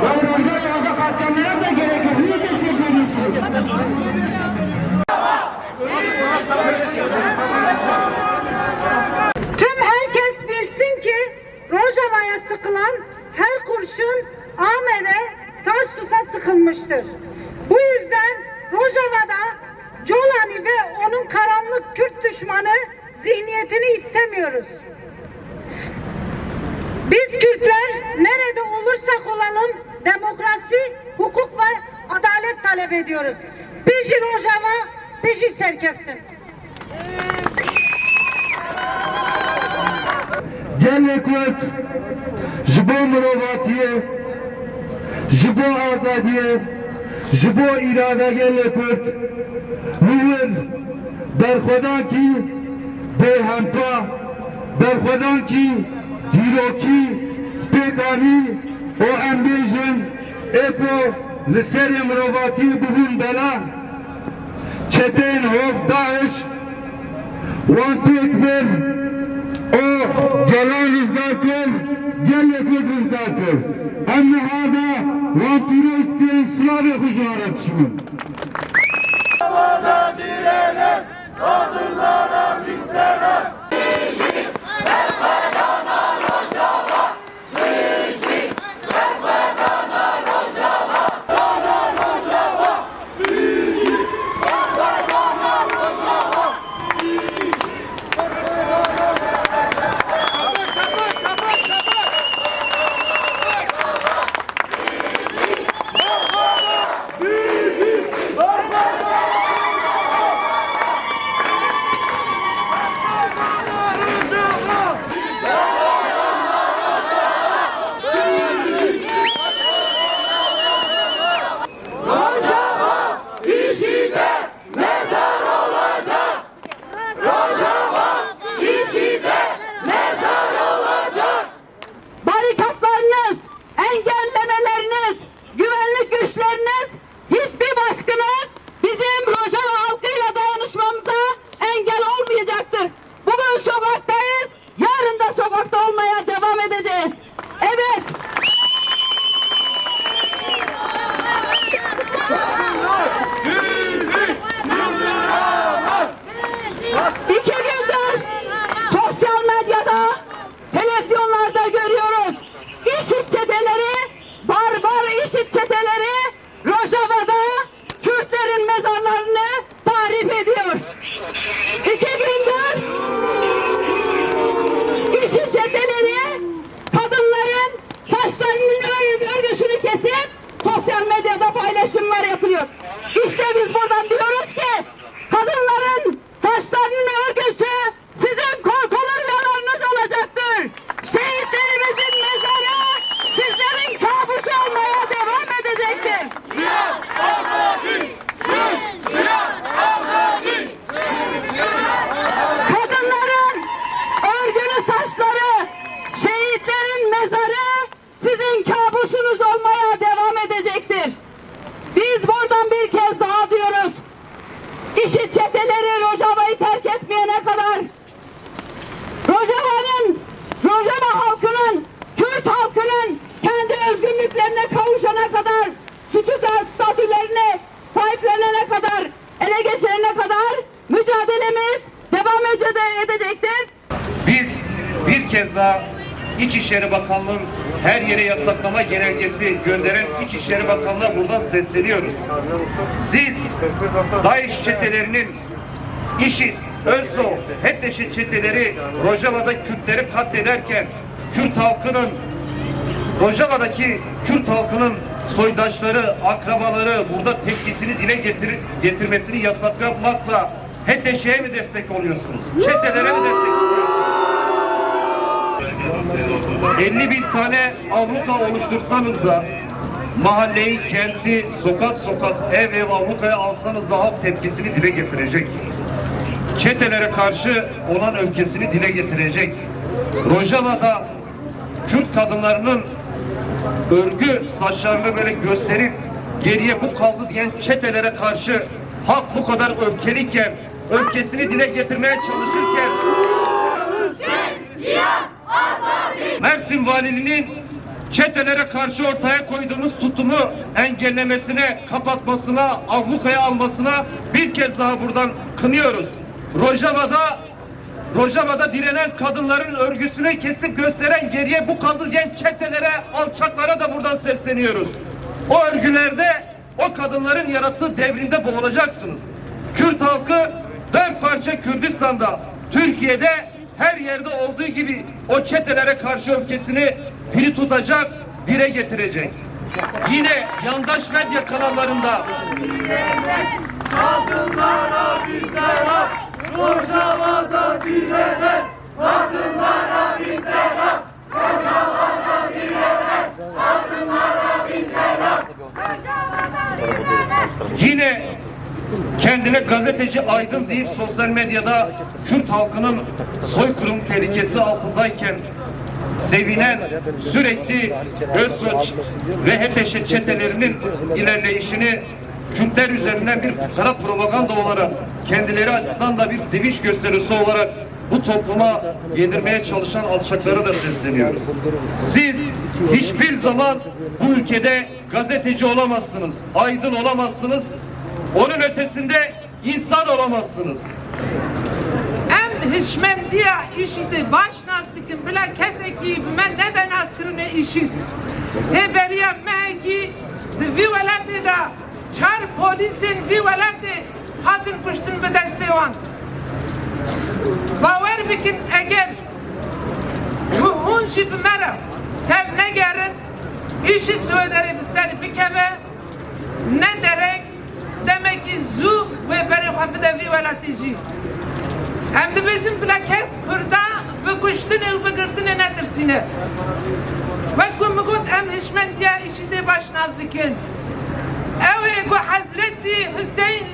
Yani Rojava'da katlanmaya da gerek yok. Niye de siz söylüyorsunuz? Tüm herkes bilsin ki Rojava'ya sıkılan her kurşun Ahmet'e Tarsus'a sıkılmıştır. Bu yüzden Rojava'da Colani ve onun karanlık Kürt düşmanı zihniyetini istemiyoruz. Biz Kürtler nerede olursak olalım demokrasi, hukuk ve adalet talep ediyoruz. Beşi Rojava, beşi Serkeftin. Gelek Kürt, ji bo mirovatiye, ji bo azadiye, ji bo irade gelek Kürt, nûr berxwedan ki bêhempa, berxwedan ki hîrokî, pêkanî û em bêjin êko li serê mirovatî bibûn bela, çeteyên hov Daeş wan têk bir o Celal Rızdarkır, Gelekut Rızdarkır. Em nihada vantire isteyen Slavya Huzurat Şimin. Havada direnem, kadınlara bir selam. Barikatlarınız, engellemeleriniz, güvenlik güçleriniz, hiçbir baskınız bizim Rojava halkıyla dayanışmamıza engel olmayacaktır. Bugün sokaktayız, yarın da sokakta olmaya devam edeceğiz. Evet. İki gündür sosyal medyada, televizyonlarda görüyoruz. İşit çeteleri, barbar işit çeteleri Rojava'da Kürtlerin mezarlarını tahrip ediyor. İki gündür işit çeteleri kadınların saçlarının örgüsünü kesip sosyal medyada paylaşımlar yapıyor. İşte biz buradan diyoruz ki kadınların saçlarının örgüsü sizin korkulu rüyalarınız olacaktır. Şehitlerimizin mezarı sizlerin kabusu olmaya devam edecektir. Şiyan azadi, şiyan azadi. Kadınların örgülü saçları, şehitlerin mezarı sizin kabusunuz olmaya devam edecektir. Biz buradan bir kez daha diyoruz. İşit çeteleri Rojava'yı terk etmeyene kadar, Rojava halkının, Kürt halkının kendi özgürlüklerine kavuşana kadar, statülerine sahiplenene kadar, ele geçirene kadar mücadelemiz devam edecektir. Biz bir kez daha İçişleri Bakanlığı'nın her yere yasaklama genelgesi gönderen İçişleri Bakanlığı'na buradan sesleniyoruz. Siz DAEŞ çetelerinin IŞİD, ÖSO, HETŞ çeteleri Rojava'da Kürtleri katlederken Rojava'daki Kürt halkının soydaşları, akrabaları burada tepkisini dile getirmesini yasaklamakla HETŞ'ye mi destek oluyorsunuz? Çetelere mi destek çıkıyorsunuz? 50.000 tane avluka oluştursanız da mahalleyi, kenti, sokak ev avlukaya alsanız da halk tepkisini dile getirecek. Çetelere karşı olan öfkesini dile getirecek. Rojava'da Kürt kadınlarının örgü saçlarını böyle gösterip geriye bu kaldı diyen çetelere karşı halk bu kadar öfkeliyken, öfkesini dile getirmeye çalışırken Mersin Valiliğinin çetelere karşı ortaya koyduğumuz tutumu engellemesine, kapatmasına, ablukaya almasına bir kez daha buradan kınıyoruz. Rojava'da direnen kadınların örgüsüne kesip gösteren geriye bu kaldı diyen çetelere, alçaklara da buradan sesleniyoruz. O örgülerde o kadınların yarattığı devrinde boğulacaksınız. Kürt halkı 4 parça Kürdistan'da, Türkiye'de her yerde olduğu gibi o çetelere karşı öfkesini diri tutacak, dile getirecek. Yine yandaş medya kanallarında Kadınlara bir selam, Rojava'da direnen kadınlara bir selam, Rojava'da direnen kadınlara bir selam. yine kendine gazeteci aydın deyip sosyal medyada Kürt halkının soykırım tehlikesi altındayken sevinen sürekli ÖSOÇ ve HTŞ çetelerinin ilerleyişini Kürtler üzerinden bir kara propaganda olarak kendileri açısından da bir sevinç gösterisi olarak bu topluma yedirmeye çalışan alçaklara da sesleniyoruz. Siz hiçbir zaman bu ülkede gazeteci olamazsınız, aydın olamazsınız, onun ötesinde insan olamazsınız. Em hişmendiye işiti baş nasdikin bile keseki men neden askırını işit. Heberiye meheki vi velati da çar polisin vi velati hatın kuştun be destevan. Baver bikin eğer bu hunşi bimera tev ne gerin işit döderi biseri bikeme ne derek demek ki zu ve beri hafide vi velatici. Hem de bizim plakes kurda ve kuştunu ve gırdını netirsine. Ve kumukut em hişmendiye işide başnazdikin. Evi bu Hazreti Hüseyin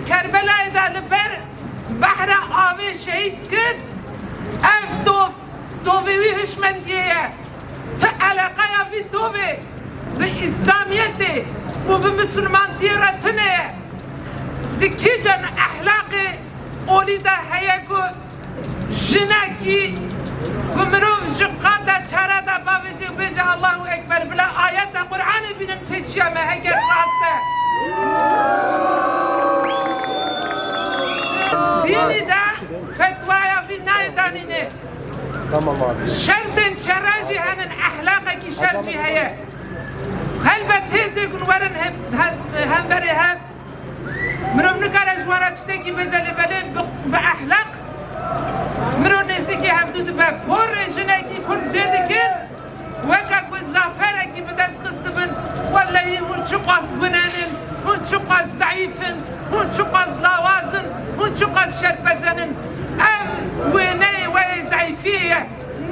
Kerbela'yı da liber bahra abi şehit kır. Ev tovi hişmendiye. Te alakaya vi tovi ve İslamiyeti ve Müslüman diyaretine. Dikicen ahlakı Oli da heyeku jinaki ve mirov jukada çarada babıcı beca Allahu Ekber bila ayette Kur'an'ı binin peşiyeme heger rastı. Dini de fetvaya binayı danini. Tamam abi. Şertin şerraji henin ahlaka ki şerji heye. Helbet hezi günvarın hem beri hem مرو نکاره جوانات شتکی بزنه بله به اخلاق مرو نزدیکی هفدود به پر جنکی کرد جدی کن وکاک به زافره کی به دست خسته بن والله اون چو قاس بنانن اون چو قاس ضعیفن اون چو قاس لاوازن اون چو قاس شد بزنن ام وینه و ضعیفیه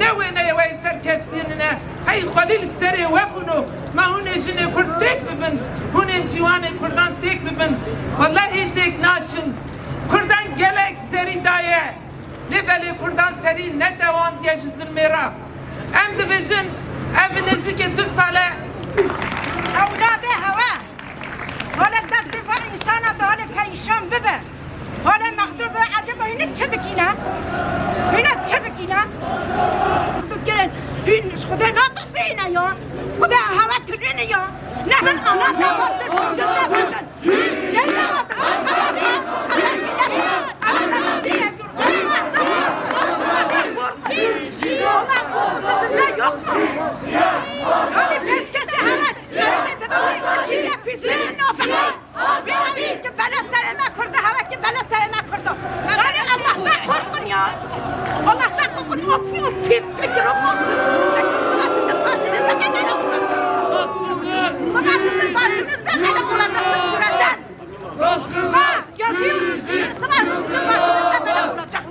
نه وینه و سرکستینه هی خلیل سری وبنو ما هون جنه کرد تک ببن هون جوان کردان تک ببن والله تک ناچن کردان گلک سری دایه لبلی کردان سری ندوان دیجزن میرا ام دویجن evinizi ki 2 sale Evladı hava. Hala destifa insana da hala perişan bebe. Hala mağdur be acaba yine çebekine. Yine çebekine. Gelin. Xuda natırsıyla ya. Xuda hava türünü ya. Neden ana da vardır. Cümle vardır. Şey de vardır. Hava da Allah korkusu sizde yok mu? Hani peşkeşi hemen yerine de böyle işiyle pisliğinin ofakı. Bana bir ki bana sereme kurdu, hava ki bana sereme kurdu. Yani Allah'tan korkun ya. Allah'tan korkun, o pisliktir, o Sonra sizin başınızda da beni bulacak. Sonra sizin başınızda beni bulacaksın, vuracaksın. Ha, yazıyorum. Sonra sizin başınızda beni bulacak.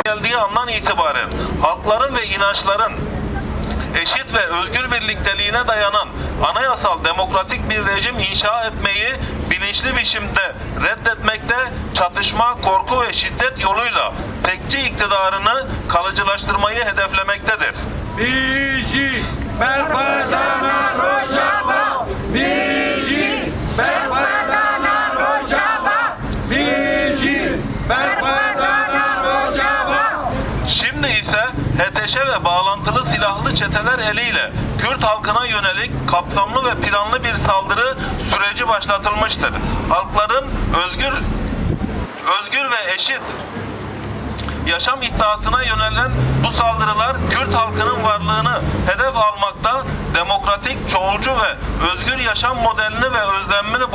Geldiği andan itibaren halkların ve inançların eşit ve özgür birlikteliğine dayanan anayasal demokratik bir rejim inşa etmeyi bilinçli biçimde reddetmekte, çatışma, korku ve şiddet yoluyla tekçi iktidarını kalıcılaştırmayı hedeflemektedir. Bizi berpadana Rojava, bizi berpadana Rojava, bizi berpadana Rojava. Şimdi ise HTŞ ve bağlantılı silahlı çeteler eliyle Kürt halkına yönelik kapsamlı ve planlı bir saldırı süreci başlatılmıştır. Halkların özgür ve eşit yaşam iddiasına yönelen bu saldırılar Kürt halkının varlığını hedef almakta, demokratik, çoğulcu ve özgür yaşam modelini ve özlemini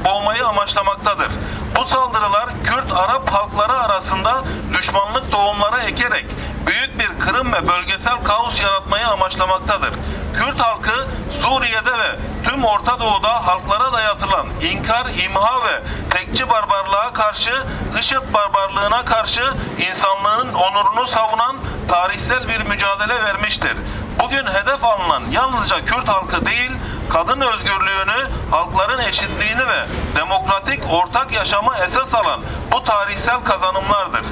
boğmayı amaçlamaktadır. Bu saldırılar Kürt-Arap halkları arasında düşmanlık tohumları ekerek büyük bir kırım ve bölgesel kaos yaratmayı amaçlamaktadır. Kürt halkı Suriye'de ve tüm Orta Doğu'da halklara dayatılan inkar, imha ve tekçi barbarlığa karşı, IŞİD barbarlığına karşı insanlığın onurunu savunan tarihsel bir mücadele vermiştir. Bugün hedef alınan yalnızca Kürt halkı değil, kadın özgürlüğünü, halkların eşitliğini ve demokratik ortak yaşamı esas alan bu tarihsel kazanımlardır.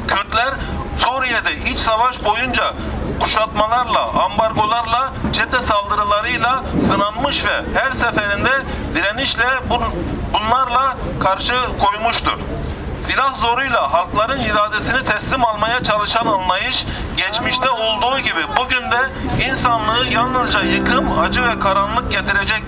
Kürtler Suriye'de iç savaş boyunca kuşatmalarla, ambargolarla, çete saldırılarıyla sınanmış ve her seferinde direnişle bunlarla karşı koymuştur. Silah zoruyla halkların iradesini teslim almaya çalışan anlayış, geçmişte olduğu gibi bugün de insanlığı yalnızca yıkım, acı ve karanlık getirecektir.